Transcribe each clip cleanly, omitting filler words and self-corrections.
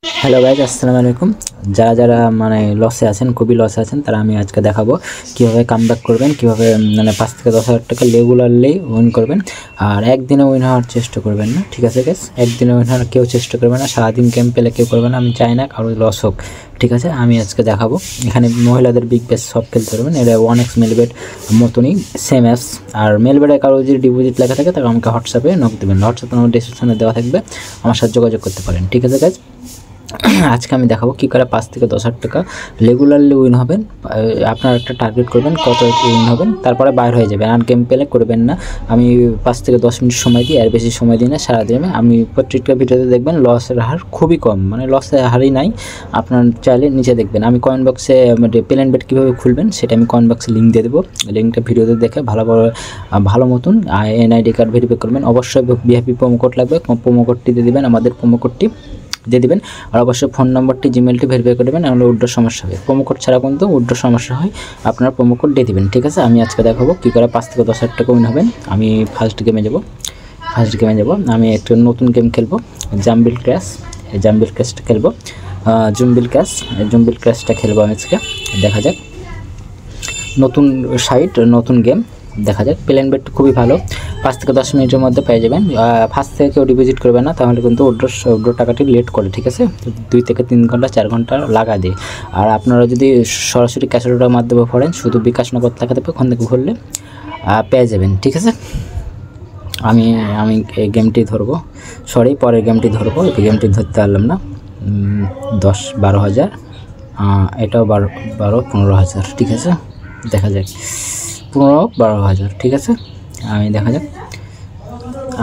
Hello guys, আসসালামু আলাইকুম। যারা যারা মানে লসে আছেন, খুবই লসে আছেন, তারা আমি আজকে দেখাবো কীভাবে কামব্যাক করবেন, কীভাবে মানে 5 থেকে 10,000 টাকা রেগুলারলি উইন করবেন। আর একদিনে উইন হওয়ার চেষ্টা করবেন না, ঠিক আছে গাইজ? একদিনে উইন হওয়ার কেউ চেষ্টা করবে না, সারাদিন গেম পেলে কেউ করবে না। আমি চাই না কারো লস হোক, ঠিক আছে? আমি আজকে দেখাবো। এখানে মহিলাদের বিগ বেস সব খেলতে পারবেন। এটা 1x মেলবেট মতনই, সেম অ্যাপস। আর মেলবেটে কারো যদি ডিপোজিট লেখা থাকে তাহলে আমাকে হোয়াটসঅ্যাপে নক দেবেন। হোয়াটসঅ্যাপে আমার ডিসক্রিপশনে দেওয়া থাকবে, আমার সাথে যোগাযোগ করতে পারেন, ঠিক আছে গাইজ? আজকে আমি দেখাবো কী করে 5 থেকে 10,000 টাকা রেগুলারলি উইন হবেন। আপনার একটা টার্গেট করবেন কত উইন হবেন, তারপরে বাইর হয়ে যাবেন। আর গেম পেলে করবেন না। আমি 5 থেকে 10 মিনিট সময় দিই, আর বেশি সময় দিই না সারাদিনে। আমি প্রত্যেকটা ভিডিওতে দেখবেন লসের হার খুবই কম, মানে লসের হারই নাই। আপনার চাইলে নিচে দেখবেন, আমি কমেন্ট বক্সে প্লেন বেট কীভাবে খুলবেন সেটা আমি কমেন্ট বক্সে লিঙ্ক দিয়ে দেবো। লিঙ্কটা ভিডিওতে দেখে ভালো মতন এনআইডি কার্ড ভেরিফাই করবেন। অবশ্যই ভিআইপি প্রোমো কোড লাগবে, প্রোমো কোডটি দিয়ে দেবেন, আমাদের প্রোমো কোডটি দিয়ে দেবেন। আর অবশ্যই ফোন নম্বরটি, জিমেলটি ভেরিফাই করে দেবেন, নাহলে উইথড্র সমস্যা হবে। প্রোমো কোড ছাড়া কিন্তু উইথড্র সমস্যা হয়, আপনারা প্রোমো কোড দিয়ে দেবেন, ঠিক আছে? আমি আজকে দেখাবো কী করে 5 থেকে 10,000 টাকা উইন হবেন। আমি ফার্স্ট গেমে যাব। আমি একটা নতুন গেম খেলবো, জাম্বিল ক্র্যাশ। এই জাম্বিল ক্র্যাশটা খেলবো, জুম্বিল ক্র্যাশটা খেলবো আমি আজকে। দেখা যাক, নতুন সাইট, নতুন গেম, দেখা যাক। প্লেন বেট খুবই ভালো, 5 থেকে 10 মিনিটের মধ্যে পেয়ে যাবেন। ফার্স্ট থেকে কেউ ডিপোজিট করবে না, তাহলে কিন্তু উইথড্র টাকাটি লেট করে, ঠিক আছে? 2 থেকে 3 ঘন্টা 4 ঘন্টা লাগা দেয়। আর আপনারা যদি সরাসরি ক্যাশ অর্ডারের মাধ্যমে ভরেন, শুধু বিকাশ নগদ টাকা দেবে, ওখান থেকে ভরলে পেয়ে যাবেন, ঠিক আছে? আমি এই গেমটি ধরবো, পরের গেমটি ধরবো। এই গেমটি ধরতে পারলাম না। 10-12 হাজার, এটাও 12-15 হাজার, ঠিক আছে? দেখা যাক, 15-12 হাজার, ঠিক আছে? আমি দেখা যাক,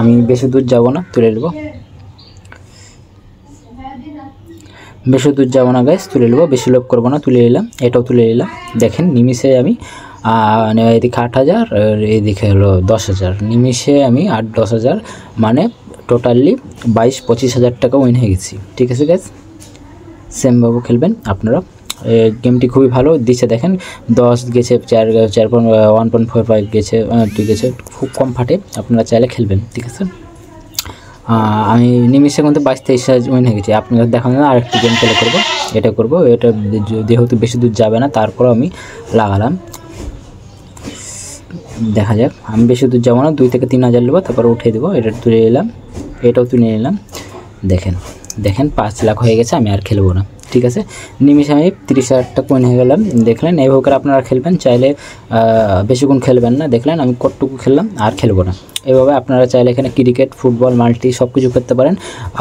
আমি বেশি দূর যাব না, তুলে নেবো। বেশি দূর যাব না গাইস, তুলে নেবো। বেশি লোভ করবো না, তুলে নিলাম। এটাও তুলে নিলাম। দেখেন নিমিষে আমি এদিকে 8,000, এদিকে হলো 10,000। নিমিষে আমি 8-10 হাজার, মানে টোটালি 22-25 হাজার টাকা উইন হয়ে গেছি, ঠিক আছে গাইস? সেমভাবে খেলবেন আপনারা। গেমটি খুবই ভালো দিচ্ছে, দেখেন 10 গেছে, 1.45 গেছে, 2 গেছে, খুব কম ফাটে। আপনারা চাইলে খেলবেন, ঠিক আছে? আমি নিমিষে কিন্তু 22-23 হাজার উইন হয়ে গেছি। আপনাদের দেখানো না, আরেকটি গেম প্লে করবো, এটা করবো। এটা যেহেতু বেশি দূর যাবে না, তারপর আমি লাগালাম। দেখা যাক, আমি বেশি দূর যাবো না, 2 থেকে 3 হাজার নেবো, তারপর উঠে দেবো। এটা তুলে নিলাম, এটাও তুলে নিলাম। দেখেন 5 লাখ হয়ে গেছে। আমি আর খেলবো না, ঠিক আছে? নিমিষে আমি 30,000 টাকা উইন হয়ে গেলাম। দেখলেন, এইভাবে আপনারা খেলবেন। চাইলে বেশিক্ষণ খেলবেন না। দেখলেন আমি কতটুকু খেললাম, আর খেলবো না। এভাবে আপনারা চাইলে এখানে ক্রিকেট, ফুটবল, মাল্টি সব কিছু করতে পারেন।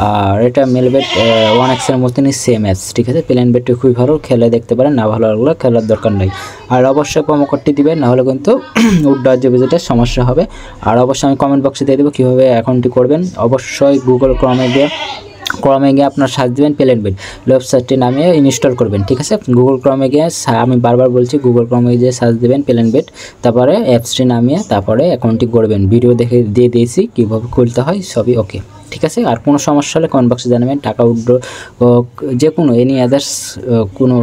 আর এটা মেলবেট 1x-এর মতনই সেম অ্যাপস, ঠিক আছে? প্লেন বেটটি খুবই ভালো, খেলে দেখতে পারেন। না ভালো লাগলে খেলার দরকার নেই। আর অবশ্যই প্রোমো কোডটি দিবেন, নাহলে কিন্তু উইথড্র ডিপোজিটের সমস্যা হবে। আর অবশ্যই আমি কমেন্ট বক্সে দিয়ে দেবো কীভাবে অ্যাকাউন্টটি করবেন। অবশ্যই গুগল ক্রমে গিয়ে আপনার সার্চ দেবেন প্লেন বেট, ওয়েবসাইটটি নামিয়ে ইনস্টল করবেন, ঠিক আছে? গুগল ক্রমে গিয়ে, আমি বারবার বলছি, গুগল ক্রমে গিয়ে সার্চ দেবেন প্লেন বেট, তারপরে অ্যাপসটি নামিয়ে তারপরে অ্যাকাউন্টটি করবেন। ভিডিও দেখে দিয়ে দিয়েছি কীভাবে খুলতে হয়, সবই ওকে, ঠিক আছে? আর কোনো সমস্যা হলে কমেন্ট বক্সে জানাবেন। টাকা উইথড্র, যে কোনো এনি আদার্স কোনো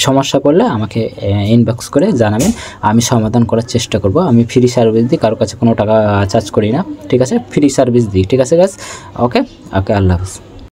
সমস্যা পড়লে আমাকে ইনবক্স করে জানাবেন, আমি সমাধান করার চেষ্টা করব। আমি ফ্রি সার্ভিস দিই, কারোর কাছে কোনো টাকা চার্জ করি না, ঠিক আছে? ফ্রি সার্ভিস দিই, ঠিক আছে গাইস? ওকে, আল্লাহ হাফেজ।